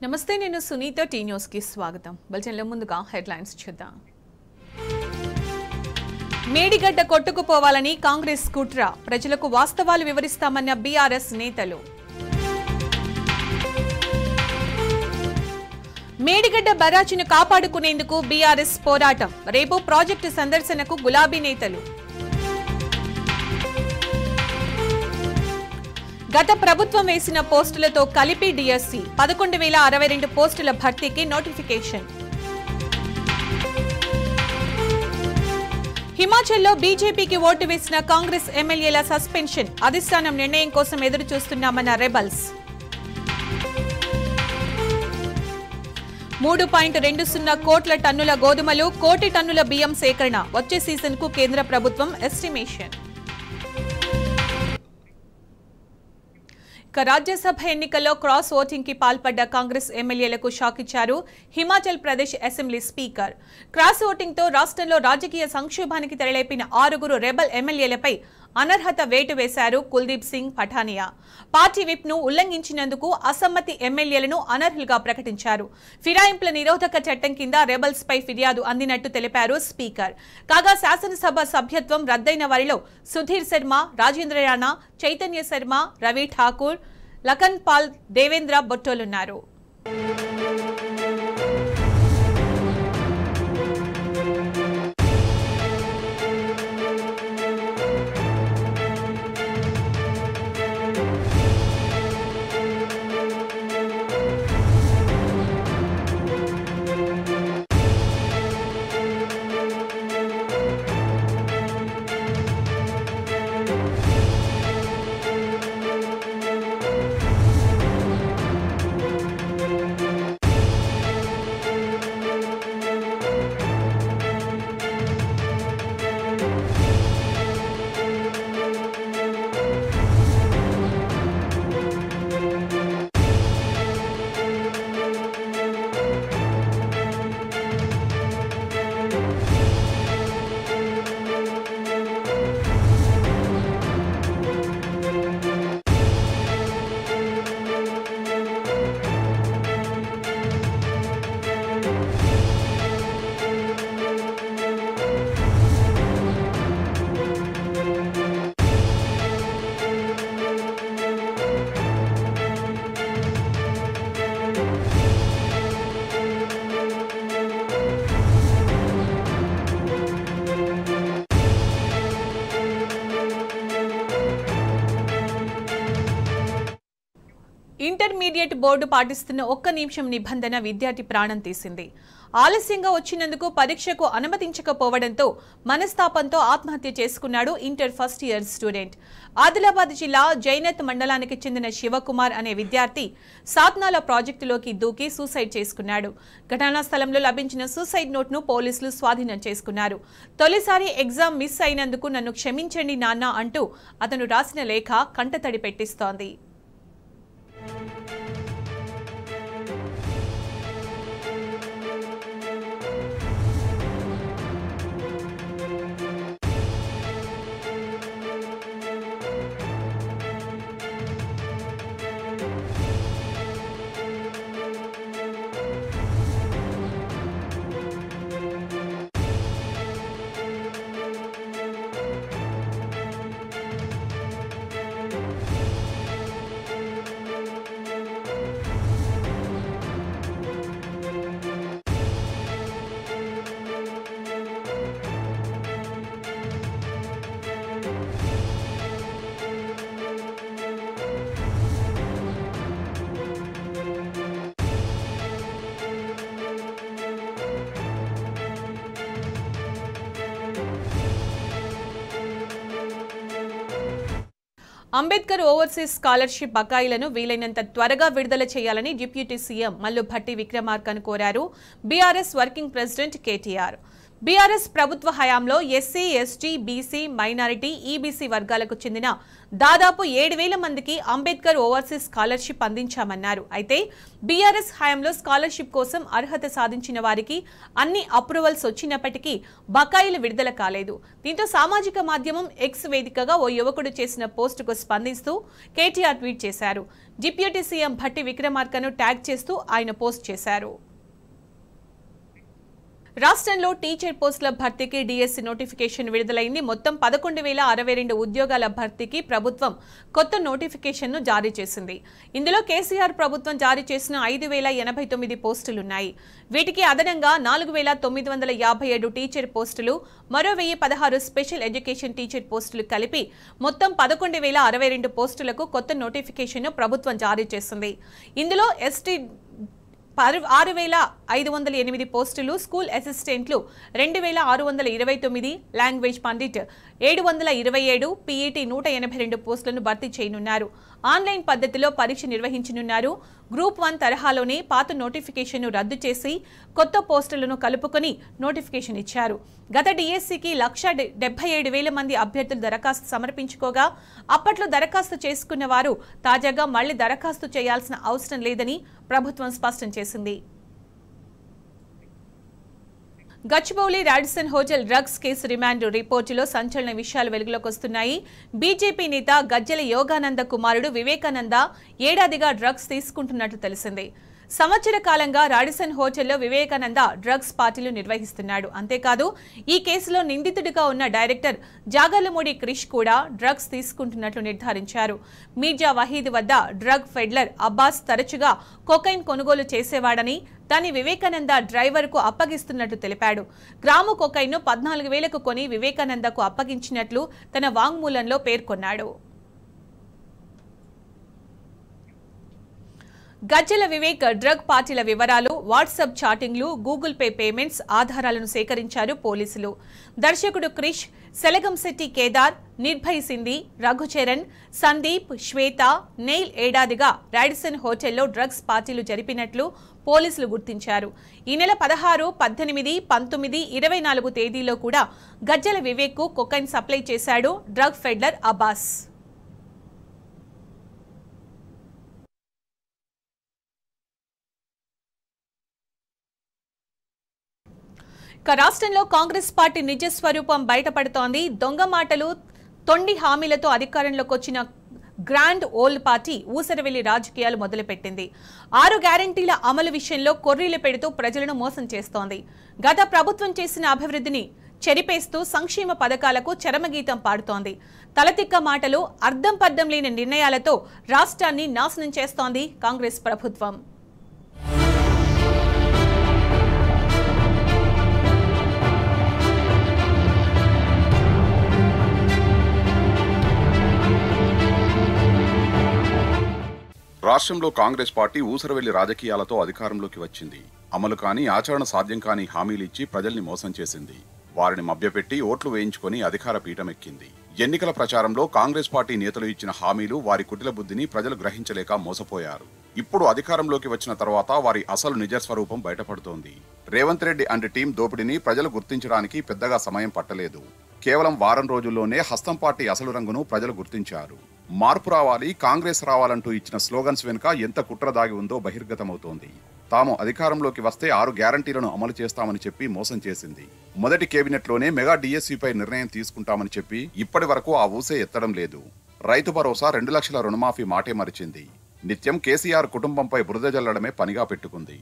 నమస్తే నేను Sunitha tea news కి స్వాగతం బులెటిన్ లో ముందుగా హెడ్లైన్స్ చూద్దాం మేడిగడ్డ కొట్టుకుపోవాలని కాంగ్రెస్ కుట్ర ప్రజలకు వాస్తవాలు వివరిస్తామన్న బీఆర్ఎస్ నేతలు మేడిగడ్డ బరాజును కాపాడుకునేందుకు బీఆర్ఎస్ పోరాటం రేపు ప్రాజెక్టు సందర్శనకు గులాబీ నేతలు గత ప్రభుత్వం వేసిన పోస్టులతో కలిపి డిఎస్సి 11,062 పోస్టుల భర్తీకి నోటిఫికేషన్ హిమాచల్లో బీజేపీకి ఓటు వేసిన కాంగ్రెస్ ఎమ్మెల్యేల సస్పెన్షన్ అధిష్టానం నిర్ణయం కోసం ఎదురు చూస్తున్నామన్న రెబల్స్ 3.20 కోట్ల టన్నుల గోధుమలు కోటి టన్నుల బియ్యం సేకరణ వచ్చే సీజన్కు కేంద్ర ప్రభుత్వం ఎస్టిమేషన్ రాజ్యసభ ఎన్నికల్లో క్రాస్ ఓటింగ్ కి పాల్పడ్డ కాంగ్రెస్ ఎమ్మెల్యేలకు షాక్ ఇచ్చారు Himachal Pradesh assembly speaker cross voting తో రాష్ట్రంలో రాజకీయ సంక్షోభానికి తెరలేపిన 6 రెబల్ ఎమ్మెల్యేలపై అనర్హత వేటు వేశారు కుల్దీప్ సింగ్ పఠానియా పార్టీ విప్ ను ఉల్లంఘించినందుకు అసమ్మతి ఎమ్మెల్యేలను అనర్హులుగా ప్రకటించారు ఫిరాయింపుల నిరోధక చట్టం కింద రెబల్స్ పై ఫిర్యాదు అందినట్టు తెలిపారు స్పీకర్ కాగా శాసనసభ సభ్యత్వం రద్దయిన వారిలో సుధీర్ శర్మ రాజేంద్ర రాణా చైతన్య శర్మ రవి ఠాకూర్ లఖన్ పాల్ దేవేంద్ర బొట్టోలున్నారు ఇంటర్మీడియట్ బోర్డు పాటిస్తున్న 1 నిమిషం నిబంధన విద్యార్థి ప్రాణం తీసింది ఆలస్యంగా వచ్చినందుకు పరీక్షకు అనుమతించకపోవడంతో మనస్తాపంతో ఆత్మహత్య చేసుకున్నాడు inter first year student Adilabad జిల్లా జైనత్ మండలానికి చెందిన శివకుమార్ అనే విద్యార్థి సాత్నాల ప్రాజెక్టులోకి దూకి సూసైడ్ చేసుకున్నాడు ఘటనా స్థలంలో లభించిన సూసైడ్ నోట్ను పోలీసులు స్వాధీనం చేసుకున్నారు తొలిసారి ఎగ్జామ్ మిస్ అయినందుకు నన్ను క్షమించండి నాన్న అంటూ అతను రాసిన లేఖ కంటతడి పెట్టిస్తోంది అంబేద్కర్ ఓవర్సీస్ స్కాలర్షిప్ బకాయిలను వీలైనంత త్వరగా విడుదల చేయాలని డిప్యూటీ సీఎం మల్లు భట్టి విక్రమార్కను కోరారు BRS working president KTR BRS ప్రభుత్వ హయాంలో SC, ST, BC, minority, EBC వర్గాలకు చెందిన దాదాపు 7,000 మందికి అంబేద్కర్ ఓవర్సీస్ స్కాలర్షిప్ అందించామన్నారు. అయితే బీఆర్ఎస్ హయాంలో స్కాలర్షిప్ కోసం అర్హత సాధించిన వారికి అన్ని అప్రూవల్స్ వచ్చినప్పటికీ బకాయిలు విడుదల కాలేదు. దీంతో సామాజిక మాధ్యమం ఎక్స్ వేదికగా ఓ యువకుడు చేసిన పోస్టుకు స్పందిస్తూ కేటీఆర్ ట్వీట్ చేశారు. డిప్యూటీ సీఎం భట్టి విక్రమార్కను ట్యాగ్ చేస్తూ ఆయన పోస్ట్ చేశారు. రాష్ట్రంలో టీచర్ పోస్టుల భర్తీకి డిఎస్సి నోటిఫికేషన్ విడుదలైంది. మొత్తం 11,062 ఉద్యోగాల భర్తీకి ప్రభుత్వం కొత్త నోటిఫికేషన్ను జారీ చేసింది. ఇందులో కేసీఆర్ ప్రభుత్వం జారీ చేసిన 5,089 పోస్టులున్నాయి. వీటికి అదనంగా 4,957 టీచర్ పోస్టులు, మరో 1,016 స్పెషల్ ఎడ్యుకేషన్ టీచర్ పోస్టులు కలిపి మొత్తం 11,062 పోస్టులకు కొత్త నోటిఫికేషన్ను ప్రభుత్వం జారీ చేసింది. ఇందులో ఎస్టీ 6,508 పోస్టులు, స్కూల్ అసిస్టెంట్లు 2,629, లాంగ్వేజ్ పండిట్ 727, పీఈటీ 182 పోస్టులను భర్తీ చేయనున్నారు. ఆన్లైన్ పద్ధతిలో పరీక్ష నిర్వహించనున్నారు. గ్రూప్ 1 తరహాలోనే పాత నోటిఫికేషన్ను రద్దు చేసి కొత్త పోస్టులను కలుపుకొని నోటిఫికేషన్ ఇచ్చారు. గత డిఎస్సికి 1,77,000 మంది అభ్యర్థులు దరఖాస్తు సమర్పించుకోగా అప్పట్లో దరఖాస్తు చేసుకున్న వారు తాజాగా మళ్లీ దరఖాస్తు చేయాల్సిన అవసరం లేదని ప్రభుత్వం స్పష్టం చేసింది. Gachibowli Radisson hotel drugs case remand రిపోర్టులో సంచలన విషయాలు వెలుగులోకి వస్తున్నాయి. బీజేపీ నేత గజ్జల యోగానంద కుమారుడు వివేకానంద ఏడాదిగా డ్రగ్స్ తీసుకుంటున్నట్లు తెలిసింది. సంవత్సర కాలంగా రాడిసన్ హోటల్లో వివేకానంద డ్రగ్స్ పార్టీలు నిర్వహిస్తున్నాడు. అంతేకాదు ఈ కేసులో నిందితుడిగా ఉన్న డైరెక్టర్ జాగర్లమూడి క్రిష్ కూడా డ్రగ్స్ తీసుకుంటున్నట్లు నిర్ధారించారు. మీర్జా వహీద్ వద్ద డ్రగ్ ఫెడ్లర్ అబ్బాస్ తరచుగా కొకైన్ కొనుగోలు చేసేవాడని దాన్ని వివేకానంద డ్రైవర్కు అప్పగిస్తున్నట్లు తెలిపాడు. గ్రాము కొకైన్ను 14,000కు కొని వివేకానందకు అప్పగించినట్లు తన వాంగ్మూలంలో పేర్కొన్నాడు. గజ్జల వివేక్ డ్రగ్ పార్టీల వివరాలు, వాట్సాప్ చాటింగ్లు, గూగుల్ పే పేమెంట్స్ ఆధారాలను సేకరించారు పోలీసులు. దర్శకుడు క్రిష్, సెలగంశెట్టి కేదార్, నిర్భయ్ సింధి, రఘుచరణ్, సందీప్, శ్వేత, నెయిల్ ఏడాదిగా రాడిసన్ హోటల్లో డ్రగ్స్ పార్టీలు జరిపినట్లు పోలీసులు గుర్తించారు. ఈ నెల 16, 18, 19, 24 తేదీలో కూడా గజ్జల వివేక్ కు కొకైన్ సప్లై చేశాడు డ్రగ్ ఫెడ్లర్ అబ్బాస్. రాష్ట్రంలో కాంగ్రెస్ పార్టీ నిజ స్వరూపం బయటపడుతోంది. దొంగ మాటలు, తొండి హామీలతో అధికారంలోకి వచ్చిన గ్రాండ్ ఓల్డ్ పార్టీ ఊసరవెల్లి రాజకీయాలు మొదలుపెట్టింది. 6 గ్యారంటీల అమలు విషయంలో కొర్రీలు పెడుతూ ప్రజలను మోసం చేస్తోంది. గత ప్రభుత్వం చేసిన అభివృద్ధిని చెరిపేస్తూ సంక్షేమ పథకాలకు చరమగీతం పాడుతోంది. తలతిక్క మాటలు, అర్థం పర్థం లేని నిర్ణయాలతో రాష్ట్రాన్ని నాశనం చేస్తోంది కాంగ్రెస్ ప్రభుత్వం. రాష్ట్రంలో కాంగ్రెస్ పార్టీ ఊసరవెల్లి రాజకీయాలతో అధికారంలోకి వచ్చింది. అమలు కాని, ఆచరణ సాధ్యం కాని హామీలిచ్చి ప్రజల్ని మోసం చేసింది. వారిని మభ్యపెట్టి ఓట్లు వేయించుకుని అధికార పీఠమెక్కింది. ఎన్నికల ప్రచారంలో కాంగ్రెస్ పార్టీ నేతలు ఇచ్చిన హామీలు, వారి కుటిల బుద్ధిని ప్రజలు గ్రహించలేక మోసపోయారు. ఇప్పుడు అధికారంలోకి వచ్చిన తర్వాత వారి అసలు నిజ స్వరూపం బయటపడుతోంది. రేవంత్ రెడ్డి అండ్ టీం దోపిడీని ప్రజలు గుర్తించడానికి పెద్దగా సమయం పట్టలేదు. కేవలం వారం రోజుల్లోనే హస్తం పార్టీ అసలు రంగును ప్రజలు గుర్తించారు. మార్పు రావాలి, కాంగ్రెస్ రావాలంటూ ఇచ్చిన స్లోగన్స్ వెనుక ఎంత కుట్ర దాగి ఉందో బహిర్గతమవుతోంది. తాము అధికారంలోకి వస్తే 6 గ్యారంటీలను అమలు చేస్తామని చెప్పి మోసం చేసింది. మొదటి కేబినెట్లోనే మెగా డిఎస్సిపై నిర్ణయం తీసుకుంటామని చెప్పి ఇప్పటి వరకు ఆ ఊసే ఎత్తడం లేదు. రైతు భరోసా, 2 లక్షల రుణమాఫీ మాటే మరిచింది. నిత్యం కేసీఆర్ కుటుంబంపై బురద జల్లడమే పనిగా పెట్టుకుంది.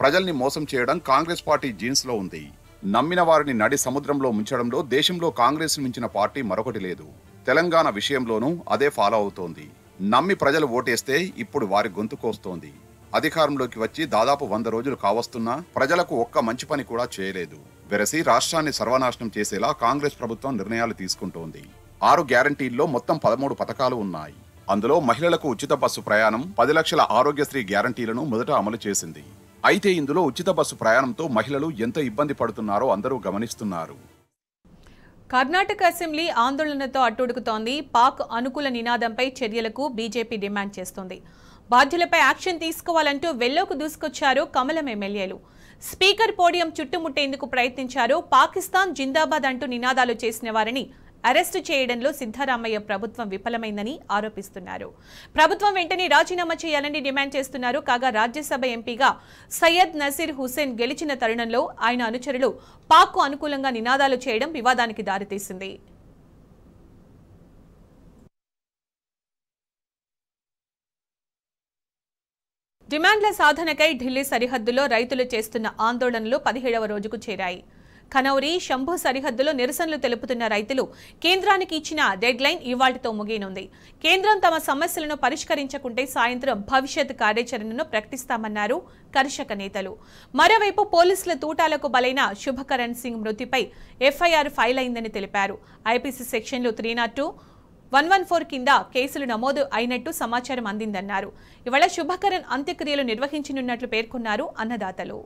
ప్రజల్ని మోసం చేయడం కాంగ్రెస్ పార్టీ జీన్స్ లో ఉంది. నమ్మిన వారిని నడి సముద్రంలో ముంచడంలో దేశంలో కాంగ్రెస్ మించిన పార్టీ మరొకటి లేదు. తెలంగాణ విషయంలోనూ అదే ఫాలో అవుతోంది. నమ్మి ప్రజలు ఓటేస్తే ఇప్పుడు వారి గొంతు కోస్తోంది. అధికారంలోకి వచ్చి దాదాపు 100 రోజులు కావస్తున్నా ప్రజలకు ఒక్క మంచి పని కూడా చేయలేదు. వెరసి రాష్ట్రాన్ని సర్వనాశనం చేసేలా కాంగ్రెస్ ప్రభుత్వం నిర్ణయాలు తీసుకుంటోంది. 6 గ్యారంటీల్లో మొత్తం 13 పథకాలు ఉన్నాయి. అందులో మహిళలకు ఉచిత బస్సు ప్రయాణం, 10 లక్షల ఆరోగ్యశ్రీ గ్యారంటీలను మొదట అమలు చేసింది. అయితే ఇందులో ఉచిత బస్సు ప్రయాణంతో మహిళలు ఎంత ఇబ్బంది పడుతున్నారో అందరూ గమనిస్తున్నారు. కర్ణాటక అసెంబ్లీ ఆందోళనతో అట్టుడుకుతోంది. పాక్ అనుకూల నినాదంపై చర్యలకు బీజేపీ డిమాండ్ చేస్తోంది. బాధ్యులపై యాక్షన్ తీసుకోవాలంటూ వెల్లోకి దూసుకొచ్చారు కమలం ఎమ్మెల్యేలు. స్పీకర్ పోడియం చుట్టుముట్టేందుకు ప్రయత్నించారు. పాకిస్తాన్ జిందాబాద్ అంటూ నినాదాలు చేసిన వారిని అరెస్టు చేయడంలో సిద్ధరామయ్య ప్రభుత్వం విఫలమైందని ఆరోపిస్తున్నారు. ప్రభుత్వం వెంటనే రాజీనామా చేయాలని డిమాండ్ చేస్తున్నారు. కాగా రాజ్యసభ ఎంపీగా సయ్యద్ నసీర్ హుసేన్ గెలిచిన తరుణంలో ఆయన అనుచరులు పాక్కు అనుకూలంగా నినాదాలు చేయడం వివాదానికి దారితీసింది. డిమాండ్ల సాధనకై ఢిల్లీ సరిహద్దులో రైతులు చేస్తున్న ఆందోళనలు 17వ రోజుకు చేరాయి. ఖనౌరి, శంభు సరిహద్దులో నిరసనలు తెలుపుతున్న రైతులు కేంద్రానికి ఇచ్చిన డెడ్లైన్ ఇవాళ్టితో ముగియనుంది. కేంద్రం తమ సమస్యలను పరిష్కరించకుంటే సాయంత్రం భవిష్యత్ కార్యాచరణను ప్రకటిస్తామన్నారు కర్షక నేతలు. మరోవైపు పోలీసుల తూటాలకు బలైన శుభకరణ్ సింగ్ మృతిపై ఎఫ్ఐఆర్ ఫైల్ అయిందని తెలిపారు. ఐపీసీ సెక్షన్లు 302, 114 కింద కేసులు నమోదు అయినట్టు సమాచారం అందిందన్నారు. ఇవాళ శుభకరణ్ అంత్యక్రియలు నిర్వహించనున్నట్లు పేర్కొన్నారు అన్నదాతలు.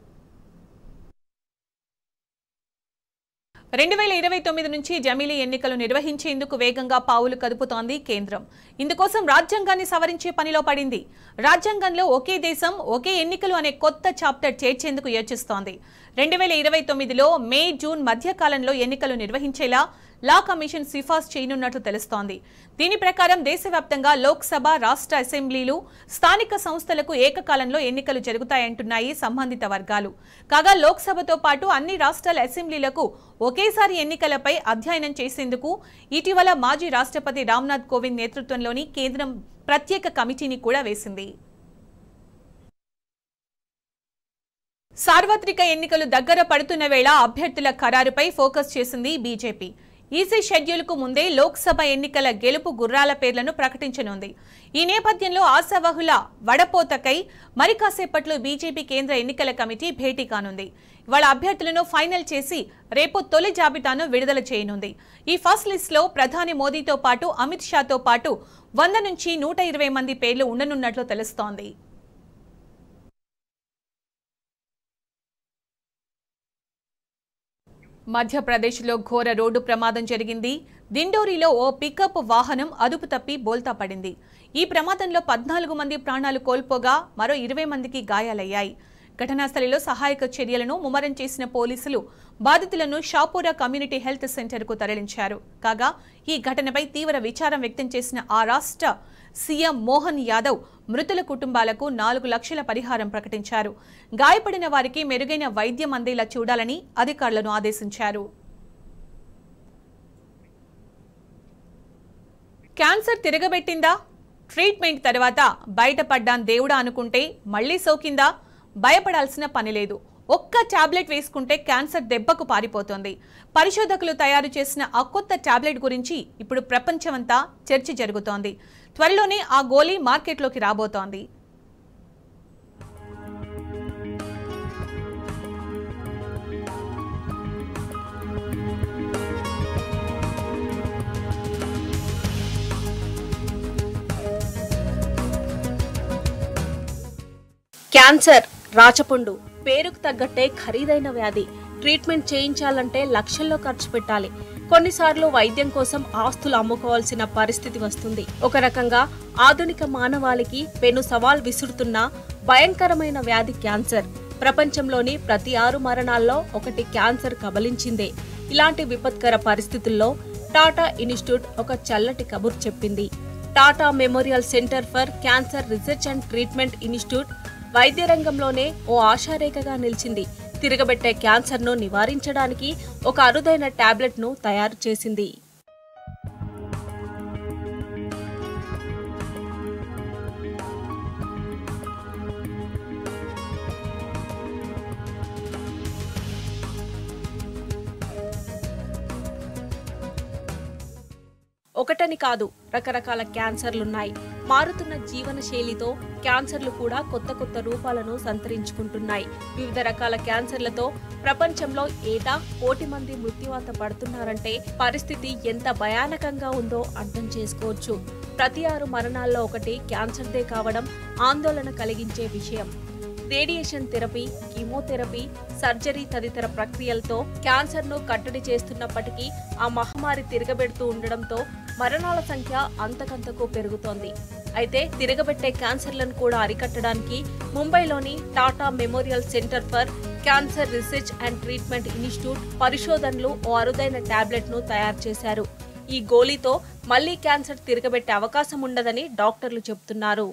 2029 నుంచి జమిలీ ఎన్నికలు నిర్వహించేందుకు వేగంగా పావులు కదుపుతోంది కేంద్రం. ఇందుకోసం రాజ్యాంగాన్ని సవరించే పనిలో పడింది. రాజ్యాంగంలో ఒకే దేశం ఒకే ఎన్నికలు అనే కొత్త చాప్టర్ చేర్చేందుకు యోచిస్తోంది. 2029లో మే, జూన్ మధ్యకాలంలో ఎన్నికలు నిర్వహించేలా లా కమిషన్ సిఫార్సు చేయనున్నట్లు తెలుస్తోంది. దీని ప్రకారం దేశవ్యాప్తంగా లోక్సభ, రాష్ట్ర అసెంబ్లీలు, స్థానిక సంస్థలకు ఏకకాలంలో ఎన్నికలు జరుగుతాయంటున్నాయి సంబంధిత వర్గాలు. కాగా లోక్సభతో పాటు అన్ని రాష్ట్రాల అసెంబ్లీలకు ఒకేసారి ఎన్నికలపై అధ్యయనం చేసేందుకు ఇటీవల మాజీ రాష్ట్రపతి రామ్నాథ్ కోవింద్ నేతృత్వంలోని కేంద్రం ప్రత్యేక కమిటీని కూడా వేసింది. సార్వత్రిక ఎన్నికలు దగ్గర పడుతున్న వేళ అభ్యర్థుల ఖరారుపై ఫోకస్ చేసింది బీజేపీ. ఈసీ షెడ్యూల్కు ముందే లోక్సభ ఎన్నికల గెలుపు గుర్రాల పేర్లను ప్రకటించనుంది. ఈ నేపథ్యంలో ఆశావహుల వడపోతకై మరి కాసేపట్లో బీజేపీ కేంద్ర ఎన్నికల కమిటీ భేటీ కానుంది. ఇవాళ అభ్యర్థులను ఫైనల్ చేసి రేపు తొలి జాబితాను విడుదల చేయనుంది. ఈ ఫస్ట్ లిస్టులో ప్రధాని మోదీతో పాటు అమిత్ షాతో పాటు 100 నుంచి 120 మంది పేర్లు ఉండనున్నట్లు తెలుస్తోంది. మధ్యప్రదేశ్లో ఘోర రోడ్డు ప్రమాదం జరిగింది. దిండోరిలో ఓ పికప్ వాహనం అదుపు తప్పి బోల్తా పడింది. ఈ ప్రమాదంలో 14 మంది ప్రాణాలు కోల్పోగా మరో 20 మందికి గాయాలయ్యాయి. ఘటనా స్థలిలో సహాయక చర్యలను ముమ్మరం చేసిన పోలీసులు బాధితులను షాపూరా కమ్యూనిటీ హెల్త్ సెంటర్కు తరలించారు. కాగా ఈ ఘటనపై తీవ్ర విచారం వ్యక్తం చేసిన ఆ రాష్ట్ర సీఎం మోహన్ యాదవ్ మృతుల కుటుంబాలకు 4 లక్షల పరిహారం ప్రకటించారు. గాయపడిన వారికి మెరుగైన వైద్యం అందేలా చూడాలని అధికారులను ఆదేశించారు. క్యాన్సర్ తిరగబెట్టిందా? ట్రీట్మెంట్ తర్వాత బయటపడ్డాం దేవుడా అనుకుంటే మళ్లీ సోకిందా? భయపడాల్సిన పని లేదు. ఒక్క టాబ్లెట్ వేసుకుంటే క్యాన్సర్ దెబ్బకు పారిపోతుంది. పరిశోధకులు తయారు చేసిన ఆ కొత్త టాబ్లెట్ గురించి ఇప్పుడు ప్రపంచమంతా చర్చ జరుగుతోంది. త్వరలోనే ఆ గోళీ మార్కెట్లోకి రాబోతోంది. క్యాన్సర్ రాచపుండు పేరుకు తగ్గట్టే ఖరీదైన వ్యాధి. ట్రీట్మెంట్ చేయించాలంటే లక్షల్లో ఖర్చు పెట్టాలి. కొన్నిసార్లు వైద్యం కోసం ఆస్తులు అమ్ముకోవాల్సిన పరిస్థితి వస్తుంది. ఒక రకంగా ఆధునిక మానవాళికి పెను సవాల్ విసురుతున్న భయంకరమైన వ్యాధి క్యాన్సర్. ప్రపంచంలోని ప్రతి 6 మరణాల్లో ఒకటి క్యాన్సర్ కబలించిందే. ఇలాంటి విపత్కర పరిస్థితుల్లో టాటా ఇన్స్టిట్యూట్ ఒక చల్లటి కబుర్ చెప్పింది. Tata memorial centre for cancer research and treatment institute వైద్య రంగంలోనే ఓ ఆశారేఖగా నిలిచింది. తిరగబెట్టే క్యాన్సర్ను నివారించడానికి ఒక అరుదైన టాబ్లెట్ను తయారు చేసింది. ఒకటని కాదు, రకరకాల క్యాన్సర్లున్నాయి. మారుతున్న జీవన శైలితో క్యాన్సర్లు కూడా కొత్త కొత్త రూపాలను సంతరించుకుంటున్నాయి. వివిధ రకాల క్యాన్సర్లతో ప్రపంచంలో ఏటా 1,000,000 మంది మృత్యువాత పడుతున్నారంటే పరిస్థితి ఎంత భయానకంగా ఉందో అర్థం చేసుకోవచ్చు. ప్రతి 6 మరణాల్లో ఒకటి క్యాన్సర్దే కావడం ఆందోళన కలిగించే విషయం. రేడియేషన్ థెరపీ, కీమోథెరపీ, సర్జరీ తదితర ప్రక్రియలతో క్యాన్సర్ను కట్టడి చేస్తున్నప్పటికీ ఆ మహమ్మారి తిరగబెడుతూ ఉండడంతో మరణాల సంఖ్య అంతకంతకు పెరుగుతోంది. అయితే తిరగబెట్టే క్యాన్సర్లను కూడా అరికట్టడానికి ముంబైలోని Tata memorial centre for cancer research and treatment institute పరిశోధనలు ఓ అరుదైన టాబ్లెట్ను తయారు చేశారు. ఈ గోళీతో మళ్లీ క్యాన్సర్ తిరగబెట్టే అవకాశం ఉండదని డాక్టర్లు చెబుతున్నారు.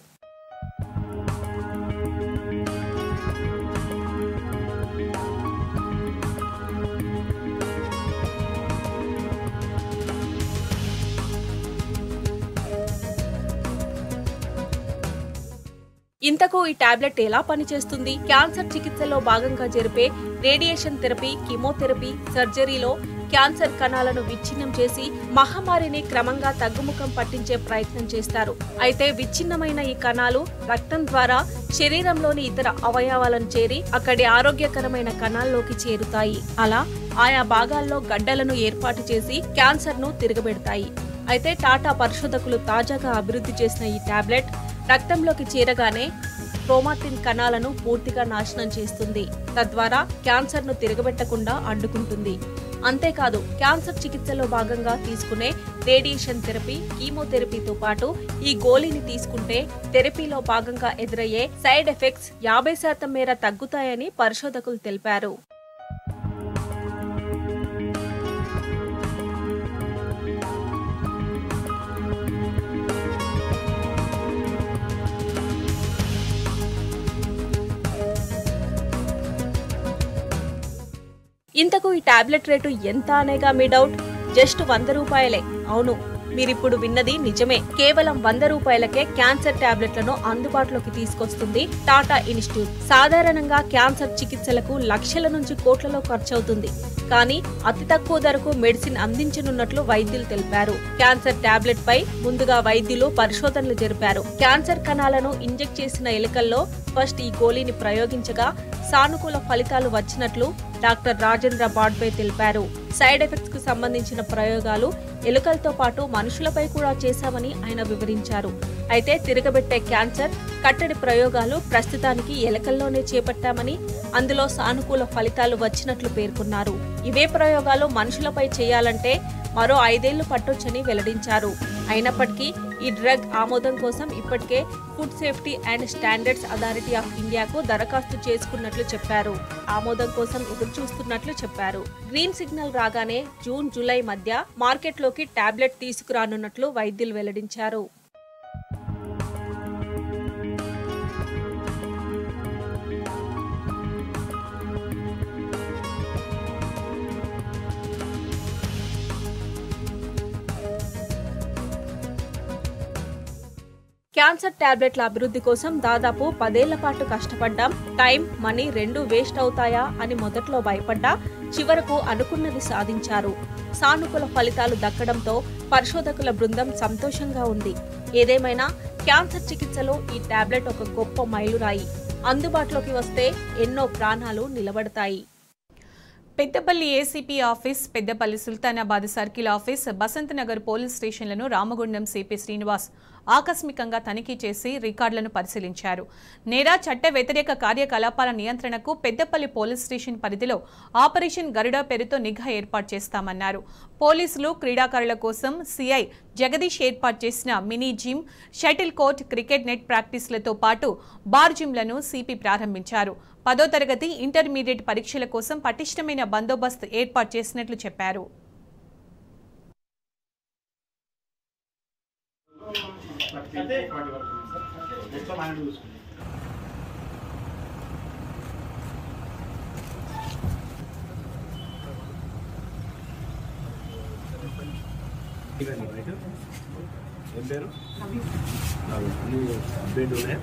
ఇంతకు ఈ టాబ్లెట్ ఎలా పనిచేస్తుంది? క్యాన్సర్ చికిత్సలో భాగంగా జరిపే రేడియేషన్ థెరపీ, కీమోథెరపీ, సర్జరీలో క్యాన్సర్ కణాలను విచ్ఛిన్నం చేసి మహమ్మారిని క్రమంగా తగ్గుముఖం పట్టించే ప్రయత్నం చేస్తారు. అయితే విచ్ఛిన్నమైన ఈ కణాలు రక్తం ద్వారా శరీరంలోని ఇతర అవయవాలను చేరి అక్కడి ఆరోగ్యకరమైన కణాల్లోకి చేరుతాయి. అలా ఆయా భాగాల్లో గడ్డలను ఏర్పాటు చేసి క్యాన్సర్ను తిరగబెడతాయి. అయితే టాటా పరిశోధకులు తాజాగా అభివృద్ధి చేసిన ఈ టాబ్లెట్ రక్తంలోకి చేరగానే క్రోమాటిన్ కణాలను పూర్తిగా నాశనం చేస్తుంది. తద్వారా క్యాన్సర్ను తిరగబెట్టకుండా అడ్డుకుంటుంది. అంతేకాదు, క్యాన్సర్ చికిత్సలో భాగంగా తీసుకునే రేడియేషన్ థెరపీ, కీమోథెరపీతో పాటు ఈ గోళీని తీసుకుంటే థెరపీలో భాగంగా ఎదురయ్యే సైడ్ ఎఫెక్ట్స్ 50% మేర తగ్గుతాయని పరిశోధకులు తెలిపారు. ఇంతకు ఈ టాబ్లెట్ రేటు ఎంత అనేగా మీ డౌట్. జస్ట్ 100 రూపాయలే. అవును, మీరిప్పుడు విన్నది నిజమే. కేవలం 100 రూపాయలకే క్యాన్సర్ టాబ్లెట్లను అందుబాటులోకి తీసుకొస్తుంది టాటా ఇన్స్టిట్యూట్. సాధారణంగా క్యాన్సర్ చికిత్సలకు లక్షల నుంచి కోట్లలో ఖర్చవుతుంది. కానీ అతి తక్కువ ధరకు మెడిసిన్ అందించనున్నట్లు వైద్యులు తెలిపారు. క్యాన్సర్ టాబ్లెట్ పై ముందుగా వైద్యులు పరిశోధనలు జరిపారు. క్యాన్సర్ కణాలను ఇంజెక్ట్ చేసిన ఎలుకల్లో ఫస్ట్ ఈ గోళీని ప్రయోగించగా సానుకూల ఫలితాలు వచ్చినట్లు డాక్టర్ రాజేంద్ర బాడ్బే తెలిపారు. సైడ్ ఎఫెక్ట్స్ కు సంబంధించిన ప్రయోగాలు ఎలుకలతో పాటు మనుషులపై కూడా చేశామని ఆయన వివరించారు. అయితే తిరగబెట్టే క్యాన్సర్ కట్టడి ప్రయోగాలు ప్రస్తుతానికి ఎలుకల్లోనే చేపట్టామని, అందులో సానుకూల ఫలితాలు వచ్చినట్లు పేర్కొన్నారు. ఇవే ప్రయోగాలు మనుషులపై చేయాలంటే మరో 5 ఏళ్లు పట్టొచ్చని వెల్లడించారు. అయినప్పటికీ ఈ డ్రగ్ ఆమోదం కోసం ఇప్పటికే food safety and standards authority of ఇండియాకు దరఖాస్తు చేసుకున్నట్లు చెప్పారు. ఆమోదం కోసం ఎదురుచూస్తున్నట్లు చెప్పారు. గ్రీన్ సిగ్నల్ రాగానే జూన్, జూలై మధ్య మార్కెట్లోకి టాబ్లెట్ తీసుకురానున్నట్లు వైద్యులు వెల్లడించారు. క్యాన్సర్ టాబ్లెట్ల అభివృద్ధి కోసం దాదాపు 10 ఏళ్ల పాటు కష్టపడ్డాం. టైం, మనీ రెండూ వేస్ట్ అవుతాయా అని మొదట్లో భయపడ్డా చివరకు అనుకున్నది సాధించారు. సానుకూల ఫలితాలు దక్కడంతో పరిశోధకుల బృందం సంతోషంగా ఉంది. ఏదేమైనా క్యాన్సర్ చికిత్సలో ఈ టాబ్లెట్ ఒక గొప్ప మైలురాయి. అందుబాటులోకి వస్తే ఎన్నో ప్రాణాలు నిలబడతాయి. Peddapalli ACP office, Peddapalli Sultanabad circle office, Basant Nagar police స్టేషన్లను రామగుండం సిపి శ్రీనివాస్ ఆకస్మికంగా తనిఖీ చేసి రికార్డులను పరిశీలించారు. నేర చట్ట వ్యతిరేక కార్యకలాపాల నియంత్రణకు పెద్దపల్లి పోలీస్ స్టేషన్ పరిధిలో ఆపరేషన్ గరుడ పేరుతో నిఘా ఏర్పాటు చేస్తామన్నారు. పోలీసులు, క్రీడాకారుల కోసం సిఐ జగదీష్ ఏర్పాటు చేసిన mini gym, shuttle court, cricket net ప్రాక్టీస్లతో పాటు బార్ జిమ్లను సిపి ప్రారంభించారు. 10వ తరగతి, ఇంటర్మీడియట్ పరీక్షల కోసం పటిష్టమైన బందోబస్తు ఏర్పాటు చేసినట్లు చెప్పారు. ఏం పేరు? అప్డేట్ ఉన్నాయా?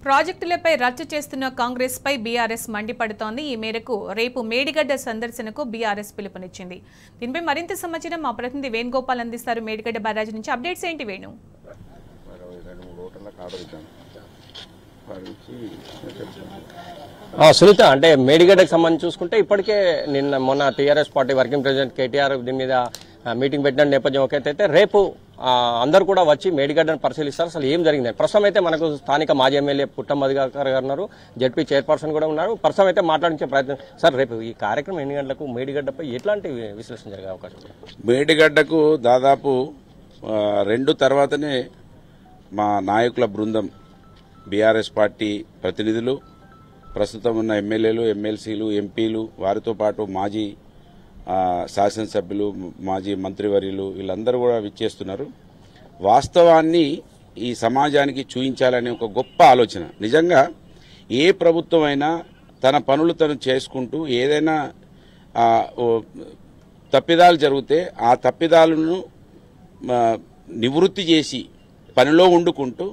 ప్రాజెక్టులపై రచ్చ చేస్తున్న కాంగ్రెస్ పై బీఆర్ఎస్ మండిపడుతోంది. ఈ మేరకు రేపు మేడిగడ్డ సందర్శనకు బీఆర్ఎస్ పిలుపునిచ్చింది. దీనిపై మరింత సమాచారం మా ప్రతినిధి వేణుగోపాల్ అందిస్తారు. మేడిగడ్డ బ్యారేజ్ నుంచి అప్డేట్స్ ఏంటి వేణు? సునీత, అంటే మేడిగడ్డకు సంబంధించి చూసుకుంటే ఇప్పటికే మొన్న TRS party working president KTR దీని మీద మీటింగ్ పెట్టిన నేపథ్యం ఒకటైతే రేపు అందరూ కూడా వచ్చి మేడిగడ్డను పరిశీలిస్తారు. అసలు ఏం జరిగింది ప్రస్తుతం అయితే మనకు స్థానిక మాజీ ఎమ్మెల్యే పుట్టం మధుకర్ గారు ఉన్నారు, జడ్పీ చైర్పర్సన్ కూడా ఉన్నారు. ప్రస్తుతం అయితే మాట్లాడించే ప్రయత్నం. సార్, రేపు ఈ కార్యక్రమం ఎన్ని గంటలకు మేడిగడ్డపై ఎట్లాంటి విశ్లేషణ జరిగే అవకాశం? మేడిగడ్డకు దాదాపు 2 తర్వాతనే మా నాయకుల బృందం, బీఆర్ఎస్ పార్టీ ప్రతినిధులు, ప్రస్తుతం ఉన్న ఎమ్మెల్యేలు, ఎమ్మెల్సీలు, ఎంపీలు, వారితో పాటు మాజీ శాసనసభ్యులు, మాజీ మంత్రివర్యులు వీళ్ళందరూ కూడా విచ్చేస్తున్నారు. వాస్తవాన్ని ఈ సమాజానికి చూయించాలనే ఒక గొప్ప ఆలోచన. నిజంగా ఏ ప్రభుత్వం అయినా తన పనులు తను చేసుకుంటూ ఏదైనా తప్పిదాలు జరిగితే ఆ తప్పిదాలను నివృత్తి చేసి పనిలో వండుకుంటూ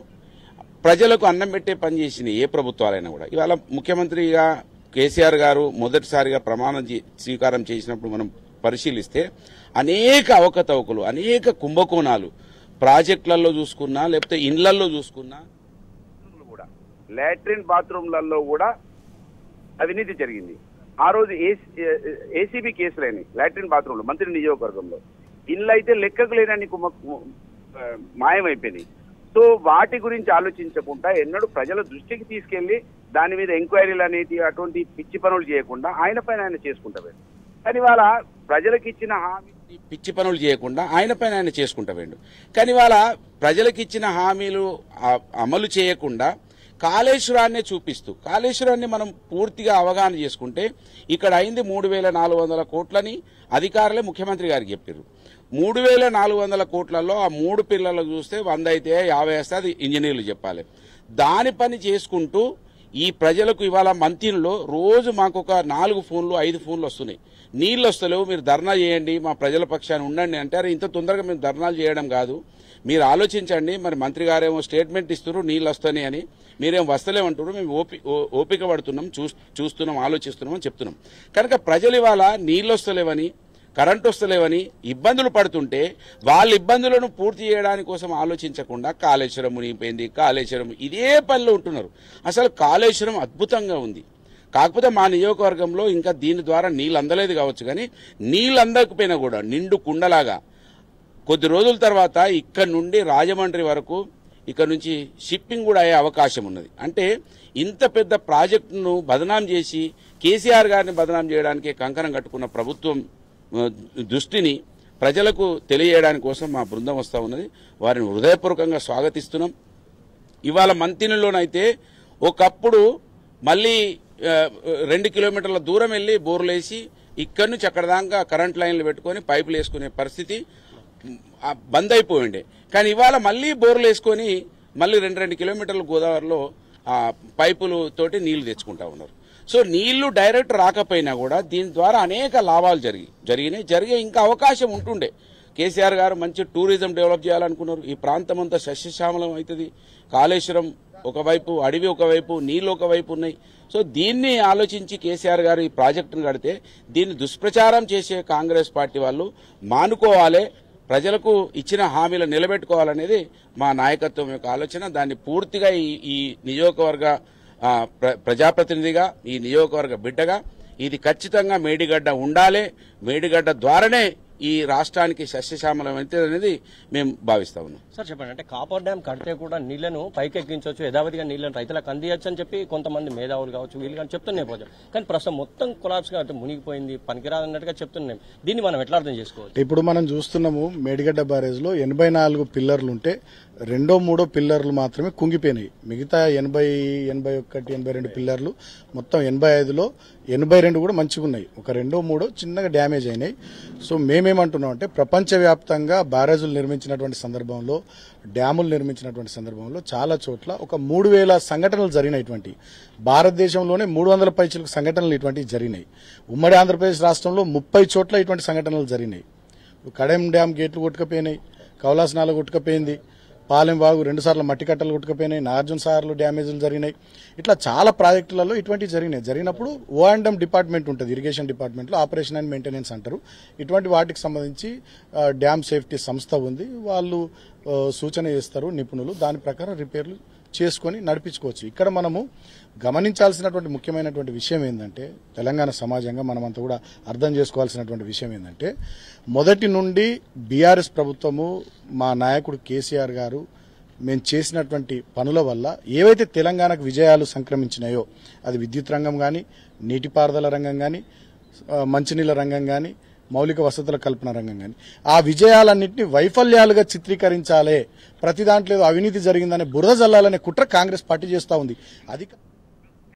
ప్రజలకు అన్నం పెట్టే పని చేసిన ఏ ప్రభుత్వాలైనా కూడా. ఇవాళ ముఖ్యమంత్రిగా కేసీఆర్ గారు మొదటిసారిగా ప్రమాణ స్వీకారం చేసినప్పుడు మనం పరిశీలిస్తే అనేక అవకతవకలు, అనేక కుంభకోణాలు ప్రాజెక్టులలో చూసుకున్నా, లేకపోతే ఇండ్లలో చూసుకున్నా, కూడా లాట్రిన్ బాత్రూమ్లలో కూడా అవినీతి జరిగింది. ఆ రోజు ఏసీబీ కేసులైనాయి లాట్రిన్ బాత్రూంలో, మంత్రి నియోజకవర్గంలో. ఇండ్లు అయితే లెక్కకు లేనని మాయమైపోయినాయి. సో వాటి గురించి ఆలోచించకుండా ఎన్నడూ ప్రజల దృష్టికి తీసుకెళ్లి దాని మీద ఎంక్వైరీలు అనేది అటువంటి పిచ్చి పనులు చేయకుండా ఆయన పైన ఆయన చేసుకుంటారు. కానీ వాళ్ళ ప్రజలకు ఇచ్చిన హామీ పిచ్చి పనులు చేయకుండా ఆయన పైన ఆయన చేసుకుంటావేండు. కానీ వాళ్ళ ప్రజలకు ఇచ్చిన హామీలు అమలు చేయకుండా కాళేశ్వరాన్నే చూపిస్తూ, కాళేశ్వరాన్ని మనం పూర్తిగా అవగాహన చేసుకుంటే ఇక్కడ అయింది 3,400 కోట్లని అధికారులే ముఖ్యమంత్రి గారికి చెప్పారు. 3,400 కోట్లలో ఆ 3 పిల్లలకు చూస్తే 100 అయితే 50 వేస్తే అది ఇంజనీర్లు చెప్పాలి. దాని పని చేసుకుంటూ ఈ ప్రజలకు ఇవాళ మంత్రిలో రోజు మాకు ఒక 4 ఫోన్లు 5 ఫోన్లు వస్తున్నాయి. నీళ్ళు వస్తలేవు, మీరు ధర్నా చేయండి, మా ప్రజల పక్షాన్ని ఉండండి అంటారు. ఇంత తొందరగా మేము ధర్నాలు చేయడం కాదు, మీరు ఆలోచించండి. మరి మంత్రి గారేమో స్టేట్మెంట్ ఇస్తున్నారు నీళ్ళు వస్తాయి అని, మీరేం వస్తలేమంటారు, మేము ఓపిక పడుతున్నాం, చూస్తున్నాం, ఆలోచిస్తున్నాం అని చెప్తున్నాం. కనుక ప్రజలు ఇవాళ నీళ్ళు వస్తలేవని, కరెంటు వస్తలేవని ఇబ్బందులు పడుతుంటే వాళ్ళ ఇబ్బందులను పూర్తి చేయడానికి కోసం ఆలోచించకుండా కాళేశ్వరం మునిగిపోయింది, కాళేశ్వరం ఇదే పనిలో ఉంటున్నారు. అసలు కాళేశ్వరం అద్భుతంగా ఉంది. కాకపోతే మా నియోజకవర్గంలో ఇంకా దీని ద్వారా నీళ్ళు అందలేదు కావచ్చు, కానీ నీళ్ళు అందకపోయినా కూడా నిండు కుండలాగా కొద్ది రోజుల తర్వాత ఇక్కడ నుండి రాజమండ్రి వరకు ఇక్కడ నుంచి షిప్పింగ్ కూడా అయ్యే అవకాశం ఉన్నది. అంటే ఇంత పెద్ద ప్రాజెక్టును బదనాం చేసి కేసీఆర్ గారిని బదనాం చేయడానికి కంకణం కట్టుకున్న ప్రభుత్వం దృష్టిని ప్రజలకు తెలియజేయడానికి కోసం మా బృందం వస్తూ ఉన్నది. వారిని హృదయపూర్వకంగా స్వాగతిస్తున్నాం. ఇవాళ మంతినిలోనైతే ఒకప్పుడు మళ్ళీ 2 కిలోమీటర్ల దూరం వెళ్ళి బోర్లేసి ఇక్కడి నుంచి అక్కడ దాకా కరెంట్ లైన్లు పెట్టుకొని పైపులు వేసుకునే పరిస్థితి బంద్ అయిపోయిండే. కానీ ఇవాళ మళ్ళీ బోర్లు వేసుకొని మళ్ళీ 2 కిలోమీటర్ల గోదావరిలో పైపులు తోటి నీళ్లు తెచ్చుకుంటా ఉన్నారు. సో నీళ్లు డైరెక్ట్ రాకపోయినా కూడా దీని ద్వారా అనేక లాభాలు జరిగే ఇంకా అవకాశం ఉంటుండే. కేసీఆర్ గారు మంచి టూరిజం డెవలప్ చేయాలనుకున్నారు. ఈ ప్రాంతం అంతా సస్యశ్యామలం అవుతుంది. కాళేశ్వరం ఒకవైపు, అడవి ఒకవైపు, నీళ్లు ఒకవైపు ఉన్నాయి. సో దీన్ని ఆలోచించి కేసీఆర్ గారు ఈ ప్రాజెక్టును కడితే దీన్ని దుష్ప్రచారం చేసే కాంగ్రెస్ పార్టీ వాళ్ళు మానుకోవాలి, ప్రజలకు ఇచ్చిన హామీలు నిలబెట్టుకోవాలనేది మా నాయకత్వం యొక్క ఆలోచన. దాన్ని పూర్తిగా ఈ నియోజకవర్గ ప్రజాప్రతినిధిగా, ఈ నియోజకవర్గ బిడ్డగా ఇది ఖచ్చితంగా మేడిగడ్డ ఉండాలి. మేడిగడ్డ ద్వారానే ఈ రాష్ట్రానికి సస్యశ్యామలం అయితే అనేది మేము భావిస్తా ఉన్నాం. సార్ చెప్పండి, అంటే కాపర్ డ్యామ్ కడితే కూడా నీళ్లను పైకెక్కించవచ్చు, యథావిధిగా నీళ్లను రైతులకు అందియచ్చు అని చెప్పి కొంతమంది మేధావులు కావచ్చు వీళ్ళు కానీ చెప్తున్నాయి పోతాం. కానీ ప్రస్తుతం మొత్తం కొలాప్స్గా అంటే మునిగిపోయింది, పనికిరాదన్నట్టుగా చెప్తున్నాం. దీన్ని మనం ఎట్లా అర్థం చేసుకోవచ్చు? ఇప్పుడు మనం చూస్తున్నాము మేడిగడ్డ బ్యారేజ్లో 84 పిల్లర్లు ఉంటే 2-3 పిల్లర్లు మాత్రమే కుంగిపోయినాయి. మిగతా 80, 81, 82 పిల్లర్లు మొత్తం 85లో 82 కూడా మంచిగా ఉన్నాయి. ఒక 2-3 చిన్నగా డ్యామేజ్ అయినాయి. సో మేమేమంటున్నాం అంటే ప్రపంచవ్యాప్తంగా బ్యారేజులు నిర్మించినటువంటి సందర్భంలో, డ్యాములు నిర్మించినటువంటి సందర్భంలో చాలా చోట్ల ఒక 3000 సంఘటనలు జరిగినటువంటి, భారతదేశంలోనే 300 పైచిలకు సంఘటనలు ఇటువంటివి జరిగినాయి. ఉమ్మడి ఆంధ్రప్రదేశ్ రాష్ట్రంలో 30 చోట్ల ఇటువంటి సంఘటనలు జరిగినాయి. కడెం డ్యామ్ గేట్లు కొట్టుకుపోయినాయి, కౌలాస్ నాల కొట్టుకుపోయింది, పాలెం వాగు 2 సార్లు మట్టి కట్టలు కొట్టుకుపోయినాయి, నాగార్జున సార్లు డ్యామేజ్లు జరిగినాయి. ఇట్లా చాలా ప్రాజెక్టులలో ఇటువంటివి జరిగినప్పుడు O&M డిపార్ట్మెంట్ ఉంటుంది, ఇరిగేషన్ డిపార్ట్మెంట్లో ఆపరేషన్ అండ్ మెయింటెనెన్స్ అంటారు. ఇటువంటి వాటికి సంబంధించి డ్యామ్ సేఫ్టీ సంస్థ ఉంది, వాళ్ళు సూచన చేస్తారు నిపుణులు, దాని ప్రకారం రిపేర్లు చేసుకొని నడిపించుకోవచ్చు. ఇక్కడ మనము గమనించాల్సినటువంటి ముఖ్యమైనటువంటి విషయం ఏంటంటే, తెలంగాణ సమాజంగా మనమంతా కూడా అర్థం చేసుకోవాల్సినటువంటి విషయం ఏంటంటే, మొదటి నుండి బీఆర్ఎస్ ప్రభుత్వము, మా నాయకుడు కేసీఆర్ గారు మేము చేసినటువంటి పనుల వల్ల ఏవైతే తెలంగాణకు విజయాలు సంక్రమించినాయో, అది విద్యుత్ రంగం కానీ, నీటిపారుదల రంగం కానీ, మంచినీళ్ళ రంగం కానీ, మౌలిక వసతుల కల్పన రంగం కానీ, ఆ విజయాలన్నింటినీ వైఫల్యాలుగా చిత్రీకరించాలే, ప్రతి దాంట్లో అవినీతి జరిగిందనే బురద జల్లాలనే కుట్ర కాంగ్రెస్ పార్టీ చేస్తూ ఉంది. అది